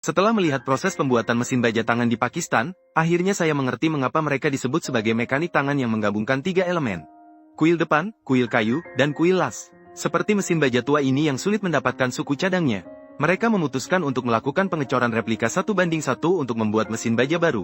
Setelah melihat proses pembuatan mesin baja tangan di Pakistan, akhirnya saya mengerti mengapa mereka disebut sebagai mekanik tangan yang menggabungkan 3 elemen. Kuil depan, kuil kayu, dan kuil las. Seperti mesin baja tua ini yang sulit mendapatkan suku cadangnya. Mereka memutuskan untuk melakukan pengecoran replika 1:1 untuk membuat mesin baja baru.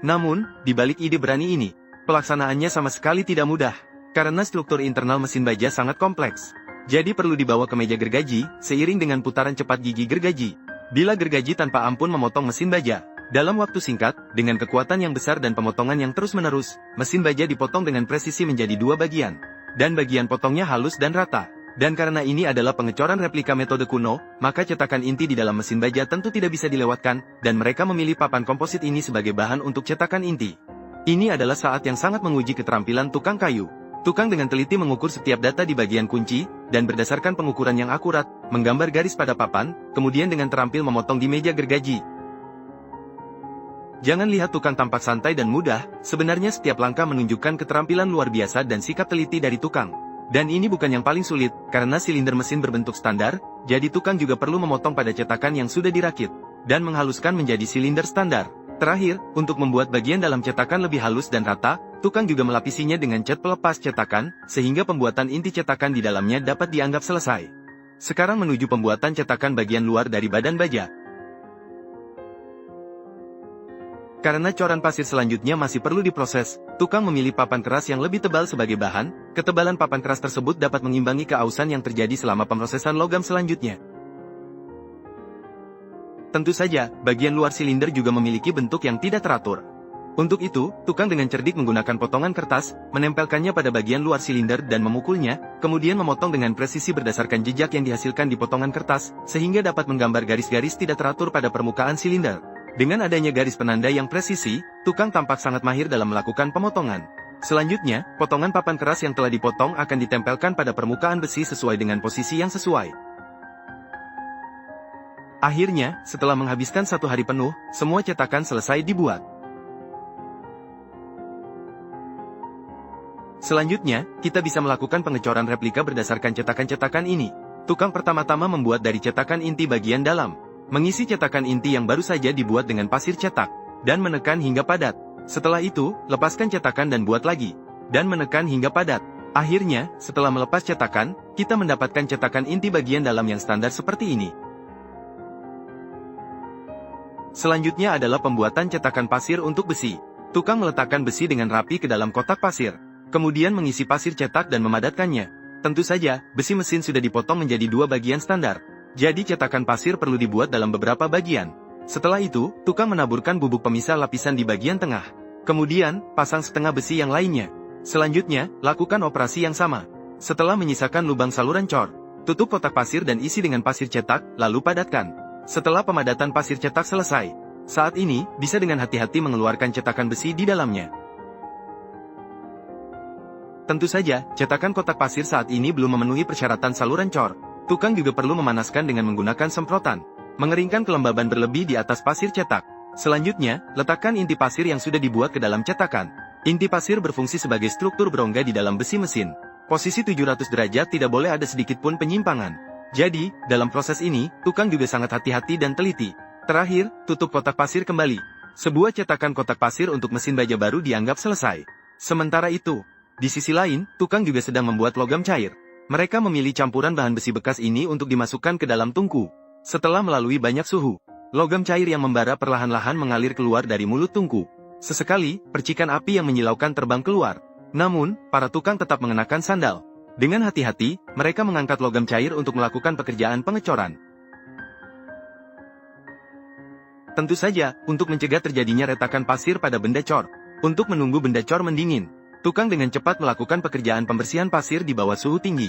Namun, di balik ide berani ini, pelaksanaannya sama sekali tidak mudah. Karena struktur internal mesin baja sangat kompleks. Jadi perlu dibawa ke meja gergaji, seiring dengan putaran cepat gigi gergaji. Bila gergaji tanpa ampun memotong mesin baja. Dalam waktu singkat, dengan kekuatan yang besar dan pemotongan yang terus-menerus, mesin baja dipotong dengan presisi menjadi 2 bagian. Dan bagian potongnya halus dan rata. Dan karena ini adalah pengecoran replika metode kuno, maka cetakan inti di dalam mesin baja tentu tidak bisa dilewatkan, dan mereka memilih papan komposit ini sebagai bahan untuk cetakan inti. Ini adalah saat yang sangat menguji keterampilan tukang kayu. Tukang dengan teliti mengukur setiap data di bagian kunci, dan berdasarkan pengukuran yang akurat, menggambar garis pada papan, kemudian dengan terampil memotong di meja gergaji. Jangan lihat tukang tampak santai dan mudah, sebenarnya setiap langkah menunjukkan keterampilan luar biasa dan sikap teliti dari tukang. Dan ini bukan yang paling sulit, karena silinder mesin berbentuk standar, jadi tukang juga perlu memotong pada cetakan yang sudah dirakit, dan menghaluskan menjadi silinder standar. Terakhir, untuk membuat bagian dalam cetakan lebih halus dan rata, tukang juga melapisinya dengan cat pelepas cetakan, sehingga pembuatan inti cetakan di dalamnya dapat dianggap selesai. Sekarang menuju pembuatan cetakan bagian luar dari badan baja. Karena coran pasir selanjutnya masih perlu diproses, tukang memilih papan keras yang lebih tebal sebagai bahan. Ketebalan papan keras tersebut dapat mengimbangi keausan yang terjadi selama pemrosesan logam selanjutnya. Tentu saja, bagian luar silinder juga memiliki bentuk yang tidak teratur. Untuk itu, tukang dengan cerdik menggunakan potongan kertas, menempelkannya pada bagian luar silinder dan memukulnya, kemudian memotong dengan presisi berdasarkan jejak yang dihasilkan di potongan kertas, sehingga dapat menggambar garis-garis tidak teratur pada permukaan silinder. Dengan adanya garis penanda yang presisi, tukang tampak sangat mahir dalam melakukan pemotongan. Selanjutnya, potongan papan keras yang telah dipotong akan ditempelkan pada permukaan besi sesuai dengan posisi yang sesuai. Akhirnya, setelah menghabiskan 1 hari penuh, semua cetakan selesai dibuat. Selanjutnya, kita bisa melakukan pengecoran replika berdasarkan cetakan-cetakan ini. Tukang pertama-tama membuat dari cetakan inti bagian dalam. Mengisi cetakan inti yang baru saja dibuat dengan pasir cetak, dan menekan hingga padat. Setelah itu, lepaskan cetakan dan buat lagi, dan menekan hingga padat. Akhirnya, setelah melepas cetakan, kita mendapatkan cetakan inti bagian dalam yang standar seperti ini. Selanjutnya adalah pembuatan cetakan pasir untuk besi. Tukang meletakkan besi dengan rapi ke dalam kotak pasir. Kemudian mengisi pasir cetak dan memadatkannya. Tentu saja, besi mesin sudah dipotong menjadi 2 bagian standar. Jadi cetakan pasir perlu dibuat dalam beberapa bagian. Setelah itu, tukang menaburkan bubuk pemisah lapisan di bagian tengah. Kemudian, pasang setengah besi yang lainnya. Selanjutnya, lakukan operasi yang sama. Setelah menyisakan lubang saluran cor, tutup kotak pasir dan isi dengan pasir cetak, lalu padatkan. Setelah pemadatan pasir cetak selesai, saat ini, bisa dengan hati-hati mengeluarkan cetakan besi di dalamnya. Tentu saja, cetakan kotak pasir saat ini belum memenuhi persyaratan saluran cor. Tukang juga perlu memanaskan dengan menggunakan semprotan. Mengeringkan kelembaban berlebih di atas pasir cetak. Selanjutnya, letakkan inti pasir yang sudah dibuat ke dalam cetakan. Inti pasir berfungsi sebagai struktur berongga di dalam besi mesin. Posisi 700 derajat tidak boleh ada sedikit pun penyimpangan. Jadi, dalam proses ini, tukang juga sangat hati-hati dan teliti. Terakhir, tutup kotak pasir kembali. Sebuah cetakan kotak pasir untuk mesin baja baru dianggap selesai. Sementara itu, di sisi lain, tukang juga sedang membuat logam cair. Mereka memilih campuran bahan besi bekas ini untuk dimasukkan ke dalam tungku. Setelah melalui banyak suhu, logam cair yang membara perlahan-lahan mengalir keluar dari mulut tungku. Sesekali, percikan api yang menyilaukan terbang keluar. Namun, para tukang tetap mengenakan sandal. Dengan hati-hati, mereka mengangkat logam cair untuk melakukan pekerjaan pengecoran. Tentu saja, untuk mencegah terjadinya retakan pasir pada benda cor. Untuk menunggu benda cor mendingin, tukang dengan cepat melakukan pekerjaan pembersihan pasir di bawah suhu tinggi.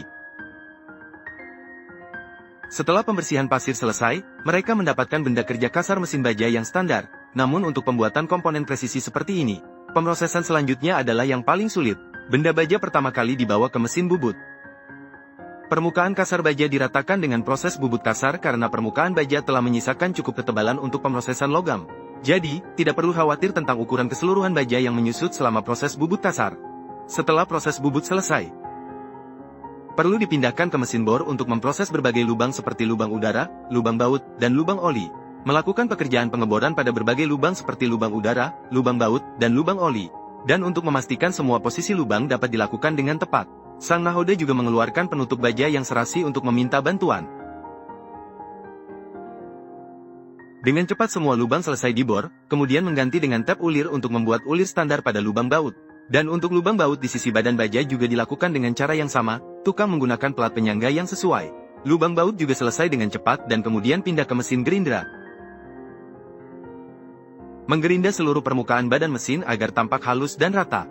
Setelah pembersihan pasir selesai, mereka mendapatkan benda kerja kasar mesin baja yang standar. Namun untuk pembuatan komponen presisi seperti ini, pemrosesan selanjutnya adalah yang paling sulit. Benda baja pertama kali dibawa ke mesin bubut. Permukaan kasar baja diratakan dengan proses bubut kasar karena permukaan baja telah menyisakan cukup ketebalan untuk pemrosesan logam. Jadi, tidak perlu khawatir tentang ukuran keseluruhan baja yang menyusut selama proses bubut kasar. Setelah proses bubut selesai, perlu dipindahkan ke mesin bor untuk memproses berbagai lubang seperti lubang udara, lubang baut, dan lubang oli. Melakukan pekerjaan pengeboran pada berbagai lubang seperti lubang udara, lubang baut, dan lubang oli. Dan untuk memastikan semua posisi lubang dapat dilakukan dengan tepat, sang nahoda juga mengeluarkan penutup baja yang serasi untuk meminta bantuan. Dengan cepat semua lubang selesai dibor, kemudian mengganti dengan tap ulir untuk membuat ulir standar pada lubang baut. Dan untuk lubang baut di sisi badan baja juga dilakukan dengan cara yang sama, tukang menggunakan pelat penyangga yang sesuai. Lubang baut juga selesai dengan cepat dan kemudian pindah ke mesin gerindra. Menggerinda seluruh permukaan badan mesin agar tampak halus dan rata.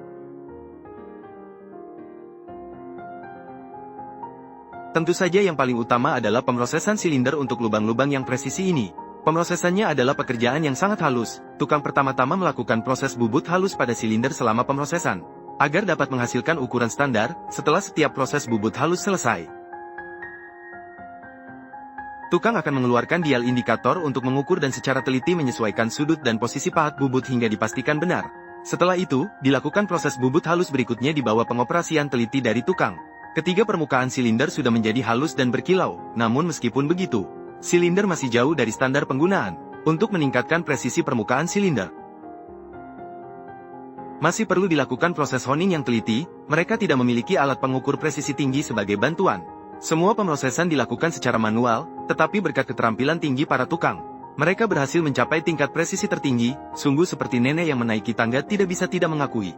Tentu saja yang paling utama adalah pemrosesan silinder untuk lubang-lubang yang presisi ini. Pemrosesannya adalah pekerjaan yang sangat halus. Tukang pertama-tama melakukan proses bubut halus pada silinder selama pemrosesan, agar dapat menghasilkan ukuran standar setelah setiap proses bubut halus selesai. Tukang akan mengeluarkan dial indikator untuk mengukur dan secara teliti menyesuaikan sudut dan posisi pahat bubut hingga dipastikan benar. Setelah itu, dilakukan proses bubut halus berikutnya di bawah pengoperasian teliti dari tukang. Ketiga permukaan silinder sudah menjadi halus dan berkilau, namun meskipun begitu, silinder masih jauh dari standar penggunaan. Untuk meningkatkan presisi permukaan silinder, masih perlu dilakukan proses honing yang teliti. Mereka tidak memiliki alat pengukur presisi tinggi sebagai bantuan. Semua pemrosesan dilakukan secara manual, tetapi berkat keterampilan tinggi para tukang, mereka berhasil mencapai tingkat presisi tertinggi. Sungguh seperti nenek yang menaiki tangga, tidak bisa tidak mengakui.